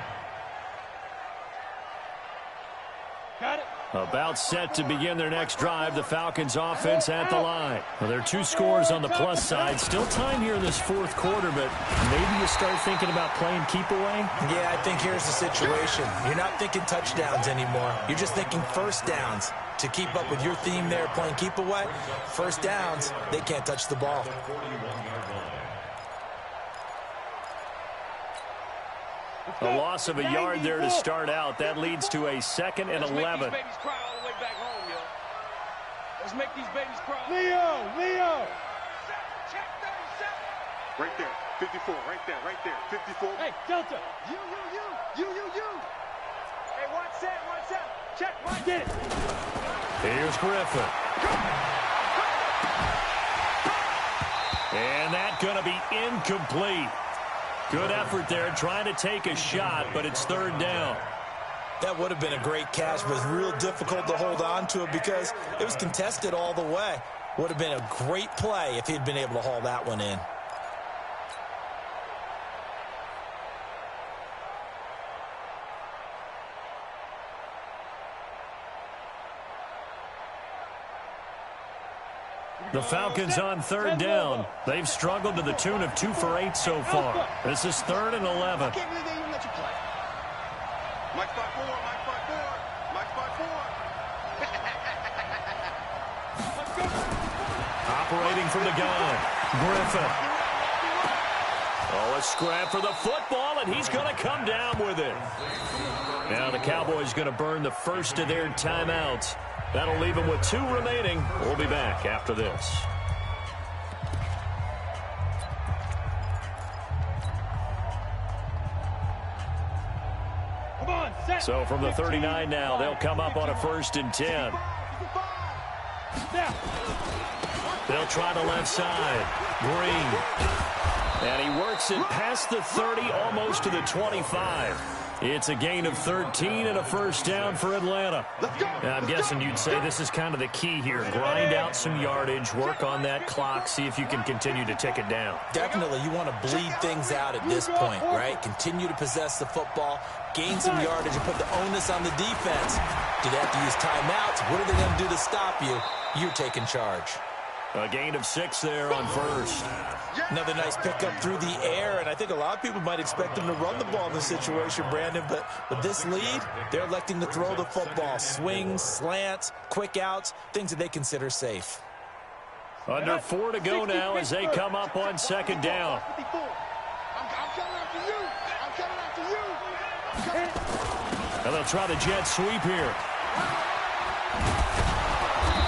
Got it. About set to begin their next drive, the Falcons offense at the line. Well, there are 2 scores on the plus side. Still time here in this 4th quarter, but maybe you start thinking about playing keep away? Yeah, I think here's the situation. You're not thinking touchdowns anymore. You're just thinking 1st downs. To keep up with your theme there, playing keep away, 1st downs, they can't touch the ball. A loss of a yard there to start out. That leads to a 2nd and 11. Let's make these babies cry all the way back home, yo. Let's make these babies cry. Leo! Check 37. Right there, 54, right there, 54. Hey, Delta. You. Hey, one set. Check, one. Get it. Here's Griffin. And that's going to be incomplete. Good effort there, trying to take a shot, but it's 3rd down. That would have been a great catch, but it's real difficult to hold on to it because it was contested all the way. Would have been a great play if he'd been able to haul that one in. The Falcons on 3rd down. They've struggled to the tune of 2 for 8 so far. This is 3rd and 11. I can't believe they even let you play. My spot 4, my spot 4, my spot 4. Operating from the gun, Griffin. Oh, a scrap for the football, and he's going to come down with it. Now the Cowboys going to burn the first of their timeouts. That'll leave them with 2 remaining. We'll be back after this. So from the 39 now, they'll come up on a 1st and 10. They'll try the left side. Green. And he works it past the 30, almost to the 25. It's a gain of 13 and a first down for Atlanta. Now, I'm guessing you'd say this is kind of the key here. Grind out some yardage, work on that clock, see if you can continue to tick it down. Definitely, you want to bleed things out at this point, right? Continue to possess the football, gain some yardage, and put the onus on the defense. Do they have to use timeouts? What are they going to do to stop you? You're taking charge. A gain of 6 there on first. Another nice pickup through the air, and I think a lot of people might expect them to run the ball in this situation, Brandon, but with this lead, they're electing to throw the football. Swings, slants, quick outs, things that they consider safe. Under 4 to go now as they come up on 2nd down. I'm coming after you. I'm coming after you. And they'll try the jet sweep here.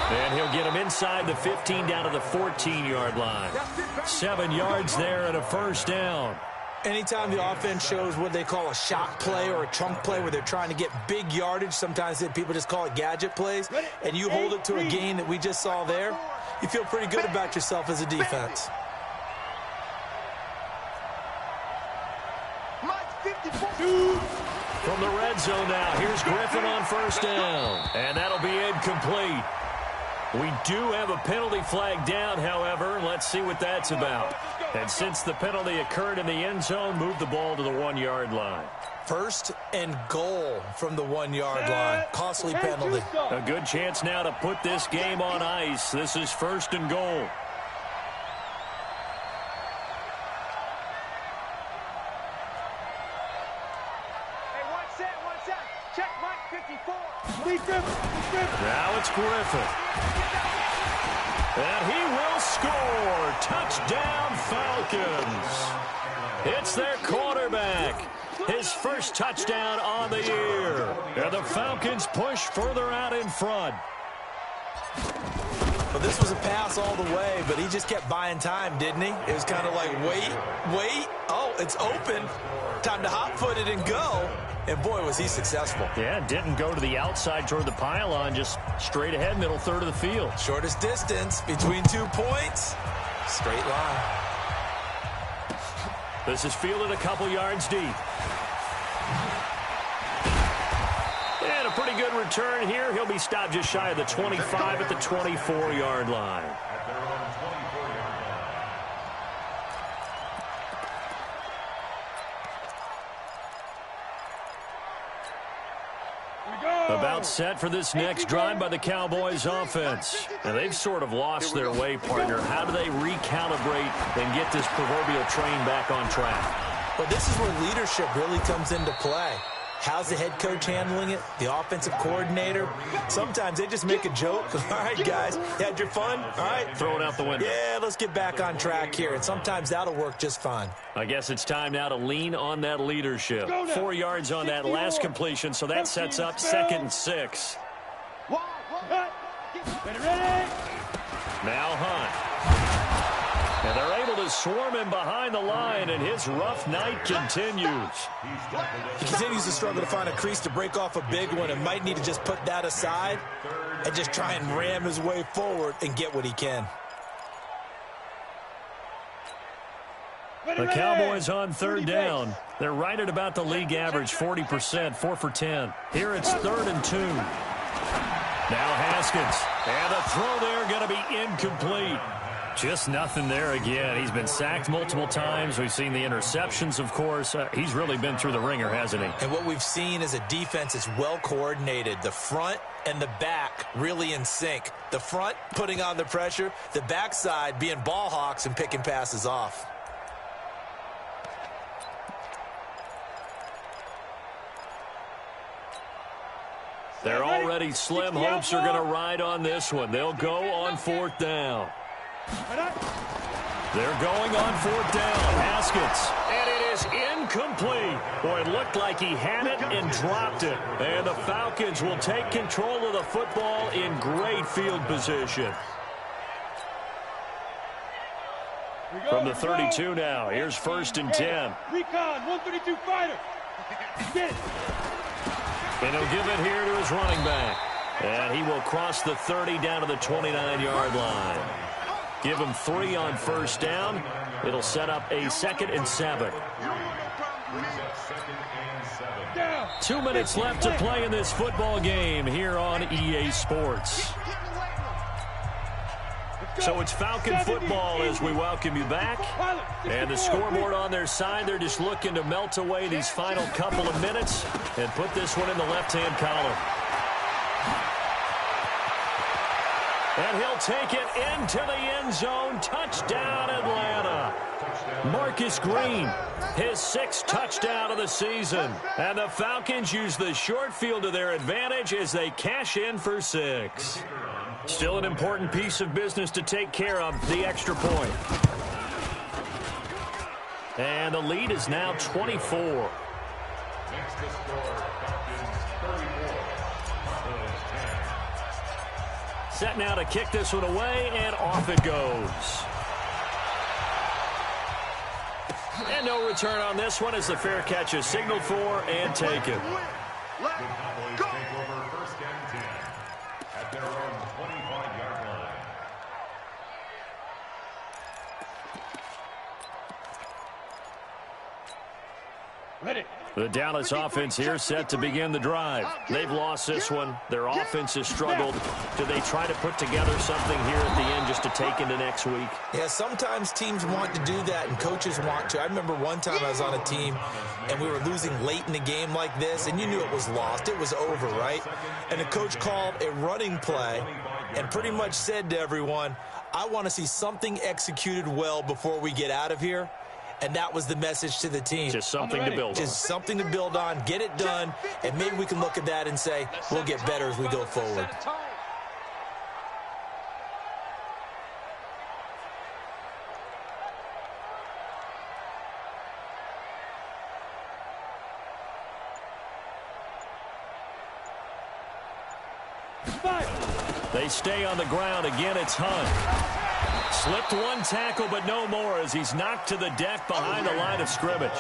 And he'll get him inside the 15 down to the 14-yard line. 7 yards there and a first down. Anytime the offense shows what they call a shot play or a chunk play where they're trying to get big yardage, sometimes people just call it gadget plays, and you hold it to a gain that we just saw there, you feel pretty good about yourself as a defense. From the red zone now, here's Griffin on first down. And that'll be incomplete. We do have a penalty flag down, however. Let's see what that's about. And since the penalty occurred in the end zone, move the ball to the 1-yard line. 1st and goal from the 1-yard line. Costly penalty. A good chance now to put this game on ice. This is 1st and goal. Hey, one set. Check Mike 54. Now it's Griffin. And he will score. Touchdown, Falcons. It's their quarterback. His first touchdown on the year. And the Falcons push further out in front. Well, this was a pass all the way, but he just kept buying time, didn't he? It was kind of like, wait. Oh, it's open. Time to hot-foot it and go. And, boy, was he successful. Yeah, didn't go to the outside toward the pylon, just straight ahead, middle third of the field. Shortest distance between 2 points. Straight line. This is fielded a couple yards deep. And a pretty good return here. He'll be stopped just shy of the 25 at the 24-yard line. About set for this next drive by the Cowboys offense. Now, they've sort of lost their way, partner. How do they recalibrate and get this proverbial train back on track? Well, this is where leadership really comes into play. How's the head coach handling it? The offensive coordinator? Sometimes they just make a joke. All right, guys, you had your fun? All right. Throw it out the window. Yeah, let's get back on track here. And sometimes that'll work just fine. I guess it's time now to lean on that leadership. 4 yards on that last completion, so that sets up 2nd and 6. Now Hunt. And they're able to swarm him behind the line, and his rough night continues. He continues to struggle to find a crease to break off a big one and might need to just put that aside and just try and ram his way forward and get what he can. The Cowboys on 3rd down. They're right at about the league average, 40%, 4 for 10. Here it's 3rd and 2. Now Haskins. And the throw there going to be incomplete. Just nothing there again. He's been sacked multiple times. We've seen the interceptions, of course. He's really been through the ringer, hasn't he? And what we've seen is a defense that's well coordinated. The front and the back really in sync. The front putting on the pressure. The backside being ball hawks and picking passes off. Their already slim hopes are going to ride on this one. They'll go on 4th down. They're going on 4th down. Haskins. And it is incomplete. Boy, it looked like he had it and dropped it. And the Falcons will take control of the football in great field position. From the 32 now, here's 1st and 10. Recon, 132 fighter. Get it. And he'll give it here to his running back. And he will cross the 30 down to the 29-yard line. Give him 3 on 1st down. It'll set up a 2nd and 7. 2 minutes left to play in this football game here on EA Sports. So it's Falcon football as we welcome you back. And the scoreboard on their side, they're just looking to melt away these final couple of minutes and put this one in the left-hand column. And he'll take it into the end zone. Touchdown, Atlanta. Marcus Green, his 6th touchdown of the season. And the Falcons use the short field to their advantage as they cash in for 6. Still an important piece of business to take care of, the extra point. And the lead is now 24. Next to score, Falcons 34. Set now to kick this one away, and off it goes. And no return on this one as the fair catch is signaled for and taken. The Cowboys take over 1st and 10 at their own 25-yard line. Ready. The Dallas offense here set to begin the drive. They've lost this one. Their offense has struggled. Do they try to put together something here at the end just to take into next week? Yeah, sometimes teams want to do that and coaches want to. I remember one time I was on a team and we were losing late in the game like this, and you knew it was lost. It was over, right? And the coach called a running play and pretty much said to everyone, I want to see something executed well before we get out of here. And that was the message to the team. Just something to build on. Just something to build on, get it done, and maybe we can look at that and say, we'll get better as we go forward. They stay on the ground. Again, it's Hunt. Slipped one tackle, but no more as he's knocked to the deck behind the line of scrimmage.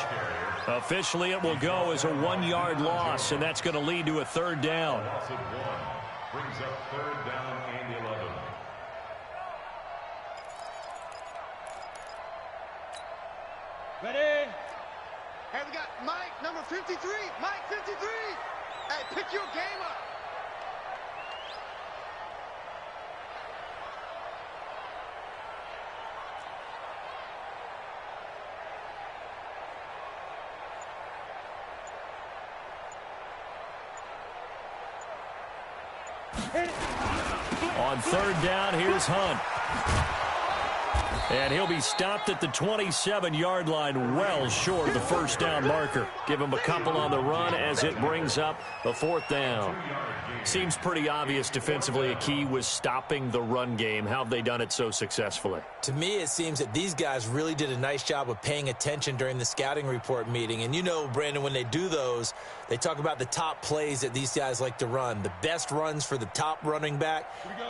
Officially, it will go as a 1-yard loss, and that's going to lead to a 3rd down. Loss of 1 brings up 3rd down and 11. Ready. Hey, we got Mike, number 53. Mike, 53. Hey, pick your game up. On 3rd down, here's Hunt. And he'll be stopped at the 27-yard line, well short of the 1st down marker. Give him a couple on the run as it brings up the 4th down. Seems pretty obvious defensively a key was stopping the run game. How have they done it so successfully? To me, it seems that these guys really did a nice job of paying attention during the scouting report meeting. And you know, Brandon, when they do those, they talk about the top plays that these guys like to run. The best runs for the top running back,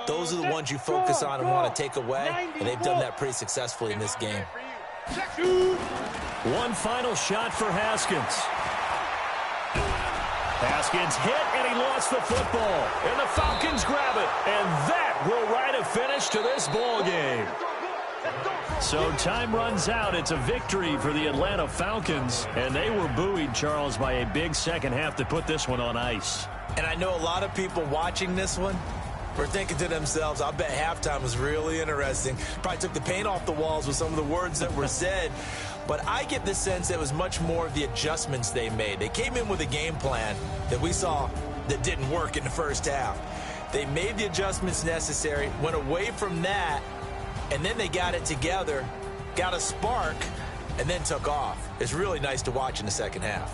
those are the ones you focus on and want to take away. And they've done that pretty successfully in this game. One final shot for Haskins. Haskins hit, and he lost the football. And the Falcons grab it. And that will write a finish to this ball game. So time runs out. It's a victory for the Atlanta Falcons. And they were buoyed, Charles, by a big second half to put this one on ice. And I know a lot of people watching this one were thinking to themselves, I bet halftime was really interesting. Probably took the paint off the walls with some of the words that were said. But I get the sense that it was much more of the adjustments they made. They came in with a game plan that we saw that didn't work in the first half. They made the adjustments necessary, went away from that, and then they got it together, got a spark, and then took off. It's really nice to watch in the second half.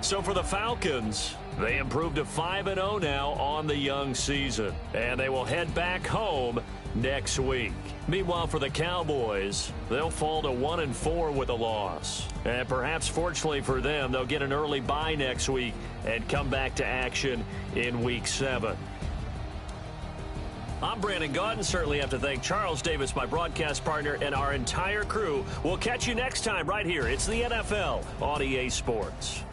So for the Falcons, they improved to 5-0 now on the young season, and they will head back home next week. Meanwhile, for the Cowboys, they'll fall to 1-4 with a loss. And perhaps fortunately for them, they'll get an early bye next week and come back to action in Week 7. I'm Brandon Gaudin. Certainly have to thank Charles Davis, my broadcast partner, and our entire crew. We'll catch you next time right here. It's the NFL on EA Sports.